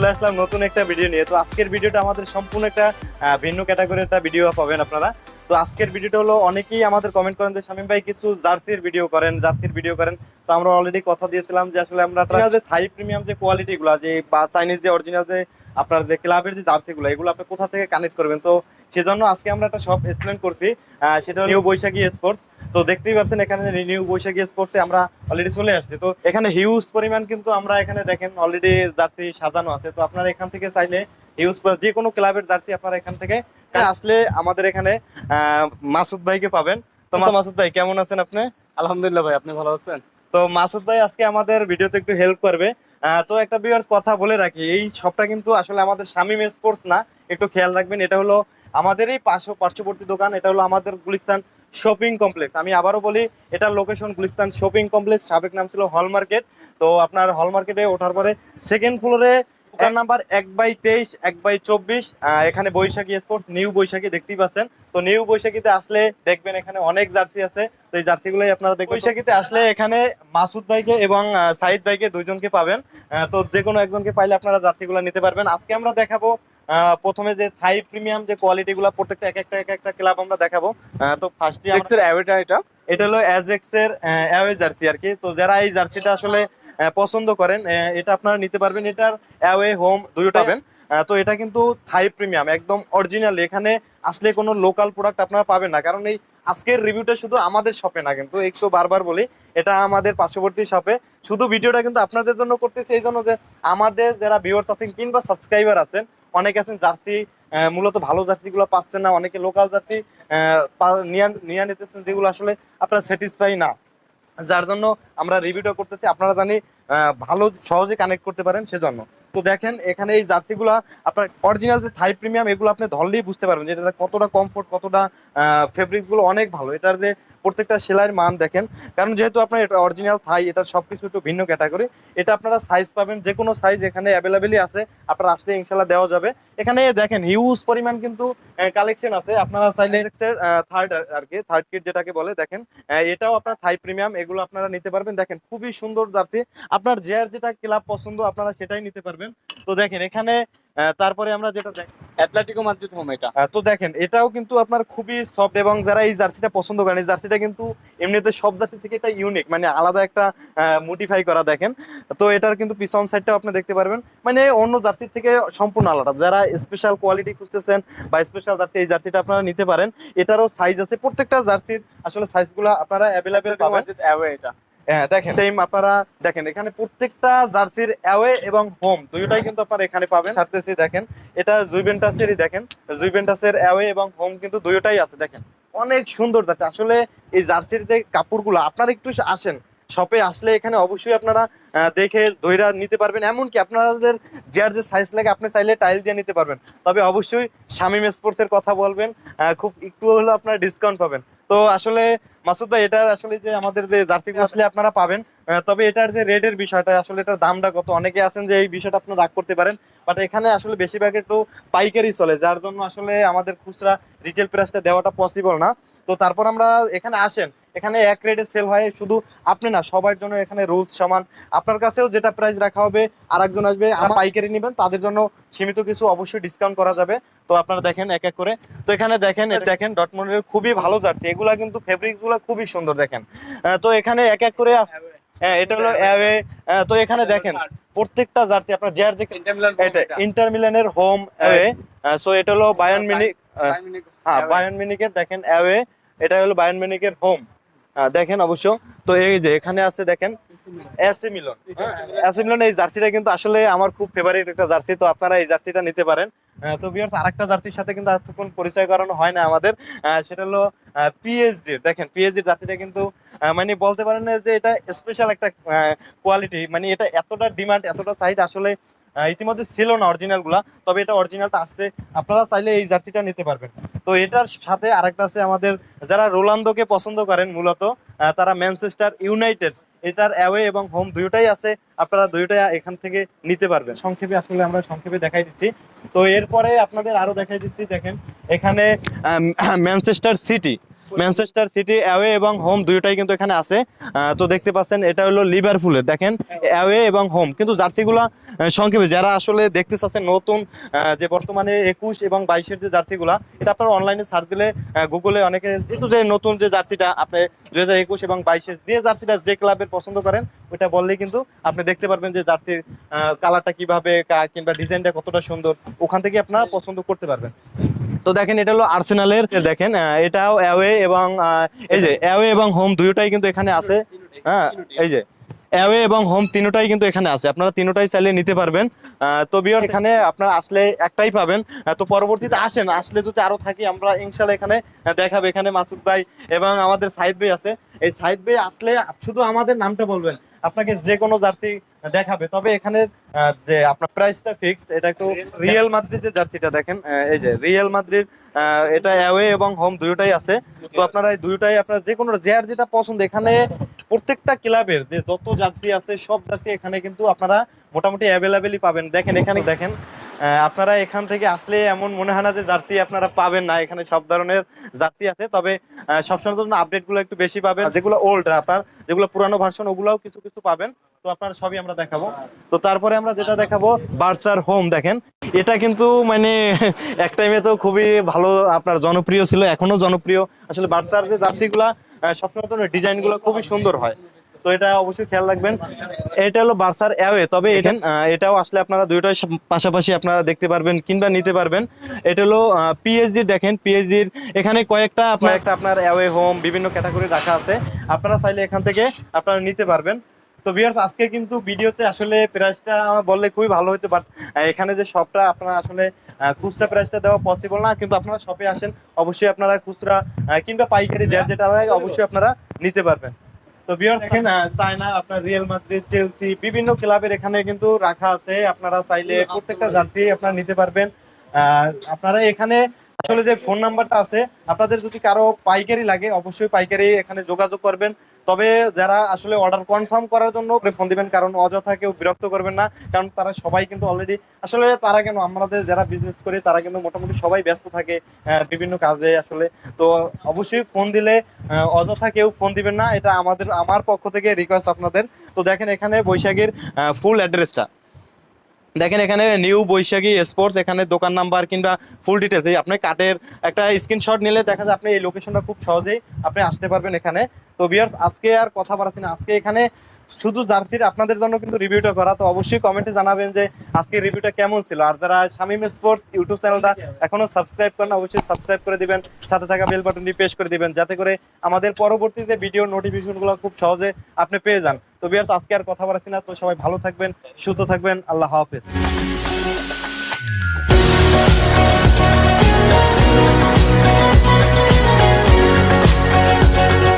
চলে আসলাম নতুন একটা ভিডিও নিয়ে। তো আজকের ভিডিওটা আমাদের সম্পূর্ণ একটা ভিন্ন ক্যাটাগরির একটা ভিডিও পাবেন আপনারা। তো আজকের ভিডিওটা হলো, অনেকেই আমাদের কমেন্ট করেন যে শামীম ভাই কিছু জার্সির ভিডিও করেন। তো আমরা অলরেডি কথা দিয়েছিলাম যে আসলে আমরা যে থাই প্রিমিয়াম যে কোয়ালিটি গুলা, যে বা চাইনিজ যে অরিজিনাল যে আপনার যে ক্লাবের যে জার্সি গুলো, এগুলো আপনি কোথা থেকে কানেক্ট করবেন। তো সেজন্য আজকে আমরা একটা শপ এক্সপ্লেন করছি, সেটা হলো নিউ বৈশাখী স্পোর্টস। তো দেখতেই পাচ্ছেন এখানে নিউ বৈশাখী স্পোর্টসে আমরা অলরেডি চলে আসছি। তো এখানে হিউজ পরিমাণ কিন্তু আমরা এখানে দেখেন অলরেডি জার্সি সাজানো আছে। তো আপনারা এখান থেকে চাইলে হিউজ যে কোনো ক্লাবের জার্সি আপনারা এখান থেকে আসলে আমাদের এখানে মাসুদ ভাইকে পাবেন। তো মাসুদ ভাই কেমন আছেন আপনি? আলহামদুলিল্লাহ ভাই, আপনি ভালো আছেন? তো মাসুদ ভাই আজকে আমাদের ভিডিওতে একটু হেল্প করবে। তো একটা ভিউয়ার্স কথা বলে রাখি, এই শপটা কিন্তু আসলে আমাদের শামীম স্পোর্টস না, একটু খেয়াল রাখবেন। এটা হলো আমাদের এই পার্শ্ববর্তী দোকান, এটা হলো আমাদের গুলিস্তান শপিং কমপ্লেক্স। আমি আবারও বলি, এটার লোকেশন গুলিস্তান শপিং কমপ্লেক্স, সাবেক নাম ছিল হল মার্কেট। তো আপনার হল মার্কেটে ওঠার পরে সেকেন্ড ফ্লোরে দোকান নাম্বার 1/23 1/24, এখানে বৈশাখী স্পোর্টস নিউ বৈশাখী দেখতেই পাচ্ছেন। তো নিউ বৈশাখীতে আসলে দেখবেন এখানে অনেক জার্সি আছে। তো এই জার্সি গুলোই আপনারা দেখবেন। বৈশাখীতে আসলে এখানে মাসুদ ভাইকে এবং সাইদ ভাইকে দুইজনকে পাবেন। তো যে কোনো একজনকে পাইলে আপনারা জার্সি গুলো নিতে পারবেন। আজকে আমরা দেখাবো প্রথমে যে থাই প্রিমিয়াম যে কোয়ালিটি গুলা, প্রত্যেকটা এক একটা ক্লাব আমরা দেখাবো। তো ফার্স্টে এটা হলো অ্যাজেক্স এর অ্যাওয়ে জার্সি আর কি। তো যারা এই জার্সিটা আসলে পছন্দ করেন, এটা আপনারা নিতে পারবেন। এটার অ্যাওয়ে হোম দুটো পাবেন। তো এটা কিন্তু থাই প্রিমিয়াম একদম অরিজিনাল, এখানে আসলে কোনো লোকাল প্রোডাক্ট আপনারা পাবেন না। কারণ এই আজকের রিভিউটা শুধু আমাদের শপে না, কিন্তু একটু বারবার বলি, এটা আমাদের পার্শ্ববর্তী শপে। শুধু ভিডিওটা কিন্তু আপনাদের জন্য করতেছি এই জন্য যে আমাদের যারা ভিউয়ার্স আছেন কিংবা সাবস্ক্রাইবার আছেন, অনেকে আছেন জার্সি মূলত ভালো জার্সি গুলো পাচ্ছেন না, অনেকে লোকাল জার্সি নিয়ে নিতেছেন যেগুলো আসলে আপনারা স্যাটিসফাই না, যার জন্য আমরা রিভিউটা করতেছি, আপনারা জানি ভালো সহজে কানেক্ট করতে পারেন সেজন্য। তো দেখেন এখানে এই জার্সিগুলো আপনার অরিজিনাল যে থাই প্রিমিয়াম, এগুলো আপনি ধরলেই বুঝতে পারবেন যে এটা কতটা কমফোর্ট, কতটা ফেব্রিক্স গুলো অনেক ভালো। এটার যে প্রত্যেকটা সেলাইয়ের মান দেখেন, কারণ যেহেতু আপনার এটা অরিজিনাল থাই, এটার সবকিছু একটু ভিন্ন ক্যাটাগরি। এটা আপনারা সাইজ পাবেন, যে কোনো সাইজ এখানে অ্যাভেলেবেলই আছে, আপনারা আসলে ইনশাল্লাহ দেওয়া যাবে। এখানে দেখেন হিউজ পরিমাণ কিন্তু কালেকশন আছে। আপনারা চাইলে থার্ড আর কি, থার্ড কিট যেটাকে বলে, দেখেন এটাও আপনার থাই প্রিমিয়াম, এগুলো আপনারা নিতে পারবেন। দেখেন খুবই সুন্দর জার্সি, আপনার যেটা ক্লাব পছন্দ আপনারা সেটাই নিতে পারবেন। তো দেখেন এখানে তারপরে আমরা যেটা অ্যাটলেটিকো মাদ্রিদ হোম এটা। তো দেখেন এটাও কিন্তু আপনার খুবই সফট, এবং যারা এই জার্সিটা পছন্দ করেন, এই জার্সিটা কিন্তু এমনিতে সব জার্সি থেকে এটা ইউনিক, মানে আলাদা একটা মোটিফাই করা। দেখেন তো এটার কিন্তু পিছন সাইডটাও আপনি দেখতে পারবেন, মানে অন্য জার্সির থেকে সম্পূর্ণ আলাদা। যারা স্পেশাল কোয়ালিটি খুঁজতেছেন বা স্পেশাল জার্সি, এই জার্সিটা আপনারা নিতে পারেন। এটারও সাইজ আছে, প্রত্যেকটা জার্সির আসলে সাইজগুলো আপনারা অ্যাভেলেবেল পাবেন। এটা হ্যাঁ দেখেন সেম আপনারা দেখেন এখানে প্রত্যেকটা জার্সির অ্যাওয়ে এবং হোম দুইটাই কিন্তু আপনারা এখানে পাবেন। ছাড়তেছি দেখেন, এটা জুভেন্টাসেরই, দেখেন জুভেন্টাসের অ্যাওয়ে এবং হোম কিন্তু দুইটাই আছে। দেখেন অনেক সুন্দর জার্সি। আসলে এই জার্সির যে কাপড়গুলো, আপনারা একটু আসেন শপে, আসলে এখানে অবশ্যই আপনারা দেখে দইরা নিতে পারবেন। এমনকি আপনাদের যার যে সাইজ লাগে আপনি চাইলে টাইল দিয়ে নিতে পারবেন। তবে অবশ্যই শামীম স্পোর্টস এর কথা বলবেন, খুব একটু হলেও আপনারা ডিসকাউন্ট পাবেন। তো আসলে মাসুদ ভাই, এটা আসলে যে আমাদের যে জার্সিগুলো আসলে আপনারা পাবেন, তবে এটার যে রেটের বিষয়টা, আসলে এটার দামটা কত, অনেকে আছেন যে এই বিষয়টা আপনারা রাগ করতে পারেন, বাট এখানে আসলে বেশিরভাগ একটু পাইকারি চলে, যার জন্য আসলে আমাদের খুচরা রিটেল প্রাইসটা দেওয়াটা পসিবল না। তো তারপর আমরা এখানে আসেন, এখানে এক রেটে সেল হয়, শুধু আপনি না সবার জন্য এখানে রুলস সমান। আপনার কাছেও যেটা প্রাইস রাখা হবে, আর একজন আসবে আমার পাইকারি নেবেন, তাদের জন্য সীমিত কিছু অবশ্যই ডিসকাউন্ট করা যাবে। তো আপনারা দেখেন এক এক করে। তো এখানে দেখেন, দেখেন ডটমন্ডের খুবই ভালো জার্সি, এগুলা কিন্তু ফেব্রিক্স গুলা খুবই সুন্দর। দেখেন তো এখানে এক এক করে, হ্যাঁ এটা হলো অ্যাওয়ে। তো এখানে দেখেন প্রত্যেকটা জার্সি আপনার যে ইন্টার মিলানের হোম অ্যাওয়ে। সো এটা হলো বায়ার্ন মিউনিখ, হ্যাঁ বায়ার্ন মিউনিখের দেখেন অ্যাওয়ে, এটা হলো বায়ার্ন মিউনিখের হোম। দেখেন অবশ্য। তো এই যে এখানে আছে দেখেন এসি মিলন, এসি মিলন এই জার্সিটা কিন্তু আসলে আমার খুব ফেভারিট একটা জার্সি। তো আপনারা এই জার্সিটা নিতে পারেন। তো ভিউয়ার্স আরেকটা জার্সির সাথে কিন্তু এতক্ষণ পরিচয় করানো হয় না আমাদের, সেটা হলো পিএসজি। দেখেন পিএসজি জার্সিটা কিন্তু মানে বলতে পারেন না যে এটা স্পেশাল একটা কোয়ালিটি, মানে এটা এতটা ডিমান্ড, এতটা চাহিদা আসলে ইতিমধ্যে ছিল না অরিজিনাল গুলা, তবে এটা অরিজিনালটা আসছে, আপনারা চাইলে এই জার্সিটা নিতে পারবেন। তো এটার সাথে আরেকটা আছে আমাদের, যারা রোনালদোকে পছন্দ করেন মূলত, তারা ম্যানচেস্টার ইউনাইটেড, এটার অ্যাওয়ে এবং হোম দুইটাই আছে, আপনারা দুইটাই এখান থেকে নিতে পারবেন। সংক্ষেপে আসলে আমরা সংক্ষেপে দেখাই দিচ্ছি। তো এরপরে আপনাদের আরো দেখাই দিচ্ছি, দেখেন এখানে Manchester city, Manchester city away এবং হোম দুইটাই কিন্তু এখানে আছে। তো দেখতে পাচ্ছেন এটা হলো লিভারপুলের, দেখেন অ্যাওয়ে এবং হোম কিন্তু জার্সিগুলো সংক্ষেপে যারা আসলে দেখতে চাচ্ছেন নতুন যে বর্তমানে 21 এবং 22-এর যে জার্সিগুলা, এটা আপনার অনলাইনে সার্চ দিলে গুগলে অনেকে একটু যে নতুন যে জার্সিটা আপনি 2021 এবং 22-এর যে জার্সিটা যে ক্লাবের পছন্দ করেন ওইটা বললেই কিন্তু আপনি দেখতে পারবেন যে জার্সির কালারটা কিভাবে কিংবা ডিজাইনটা কতটা সুন্দর, ওখান থেকে আপনারা পছন্দ করতে পারবেন। তো দেখেন এটা হলো আর্সেনালের, দেখেন এটাও অ্যাওয়ে এবং এই যে অ্যাওয়ে এবং হোম দুইটাই কিন্তু এখানে আছে। হ্যাঁ, এই যে অ্যাওয়ে এবং হোম তিনটাই কিন্তু এখানে আছে, আপনারা তিনটাই চাইলে নিতে পারবেন। তো ভিউয়ার্স এখানে আপনারা আসলে একটাই পাবেন। তো পরবর্তীতে আসলে যদি আরো থাকি আমরা ইনশাল্লাহ এখানে দেখাবো। এখানে মাসুদ ভাই এবং আমাদের সাইদ ভাই আছে। এই সাইদ ভাই আসলে শুধু আমাদের নামটা বলবেন, আপনাকে যে কোনো জার্সি দেখাবে। তবে এখানে যে আপনার প্রাইসটা ফিক্সড, এটা একটু রিয়াল মাদ্রিদ যে জার্সিটা দেখেন, এই যে রিয়াল মাদ্রিদ, এটা অ্যাওয়ে এবং হোম দুইটাই আছে। তো আপনারা এই দুইটাই আপনারা যে কোনো যার যেটা পছন্দ, এখানে প্রত্যেকটা ক্লাবের যে যত জার্সি আছে সব জার্সি এখানে কিন্তু আপনারা মোটামুটি অ্যাভেলেবেলই পাবেন। দেখেন এখানে দেখেন আপনারা এখান থেকে আসলে এমন মনে হয় না যে জার্সি আপনারা পাবেন না, এখানে সব ধরনের জার্সি আছে। তবে সবসময় জন্য আপডেট গুলো একটু বেশি পাবেন, যেগুলো ওল্ড আপনার যেগুলো পুরানো ভার্সন ওগুলাও কিছু কিছু পাবেন। তো আপনারা সবই আমরা দেখাবো। তো তারপরে আমরা যেটা দেখাবো বার্সার হোম, দেখেন এটা কিন্তু মানে এক টাইমে তো খুবই ভালো আপনার জনপ্রিয় ছিল, এখনো জনপ্রিয়। আসলে বার্সার যে জার্সিগুলা সবসময় ডিজাইন গুলো খুবই সুন্দর হয়, তো এটা অবশ্যই খেয়াল রাখবেন। এটা হলো বার্সার অ্যাওয়ে, তবে এখানে এটাও আসলে আপনারা দুইটাই পাশাপাশি আপনারা দেখতে পারবেন কিংবা নিতে পারবেন। এটা হলো পিএসজি, দেখেন পিএসজির এখানে কয়েকটা আপনার অ্যাওয়ে হোম বিভিন্ন ক্যাটাগরি রাখা আছে, আপনারা চাইলে এখান থেকে আপনারা নিতে পারবেন। তো ভিউয়ার্স আজকে কিন্তু ভিডিওতে আসলে প্রাইসটা বললে খুবই ভালো হতো, বাট এখানে যে শপটা আপনারা আসলে খুচরা প্রাইসটা দেওয়া পসিবল না, কিন্তু আপনারা শপে আসেন অবশ্যই আপনারা খুচরা কিংবা পাইকারি যেটা লাগে অবশ্যই আপনারা নিতে পারবেন। তো ভিউয়ার্স দেখেন চায়না আপনার রিয়াল মাদ্রিদ চেলসি বিভিন্ন ক্লাবের এখানে কিন্তু রাখা আছে, আপনারা চাইলে প্রত্যেকটা জার্সি আপনারা নিতে পারবেন। আপনারা এখানে আসলে যে ফোন নাম্বারটা আছে, আপনাদের যদি কারো পাইকারি লাগে অবশ্যই পাইকারি এখানে যোগাযোগ করবেন। তবে যারা আসলে অর্ডার কনফার্ম করার জন্য ফোন দিবেন, কারণ অযথা কেউ বিরক্ত করবেন না, কারণ তারা সবাই কিন্তু অলরেডি আসলে তারা কেন আমাদের যারা বিজনেস করি তারা কিন্তু মোটামুটি সবাই ব্যস্ত থাকে বিভিন্ন কাজে আসলে। তো অবশ্যই ফোন দিলে অযথা কেউ ফোন দিবেন না, এটা আমার পক্ষ থেকে রিকোয়েস্ট আপনাদের। তো দেখেন এখানে বৈশাখীর ফুল অ্যাড্রেসটা দেখেন, এখানে নিউ বৈশাখী স্পোর্টস, এখানে দোকান নাম্বার কিংবা ফুল ডিটেলস আপনি কাটের একটা স্ক্রিনশট নিলে দেখা যায় আপনি এই লোকেশনটা খুব সহজেই আপনি আসতে পারবেন এখানে। তো ভিউয়ার্স আজকে আর কথা বাড়াচ্ছি না, আজকে এখানে শুধু জার্সির আপনাদের জন্য কিন্তু রিভিউটা করা। তো অবশ্যই কমেন্টে জানাবেন যে আজকের রিভিউটা কেমন ছিল। আর যারা শামিম স্পোর্টস ইউটিউব চ্যানেলটা এখনো সাবস্ক্রাইব করেন অবশ্যই সাবস্ক্রাইব করে দিবেন, সাথে থাকা বেল বাটনটি প্রেস করে দিবেন, যাতে করে আমাদের পরবর্তীতে ভিডিও নোটিফিকেশনগুলো খুব সহজে আপনি পেয়ে যান। তো ভিউয়ার্স আজকে আর কথা বাড়াচ্ছি না, তো সবাই ভালো থাকবেন, সুস্থ থাকবেন, আল্লাহ হাফেজ।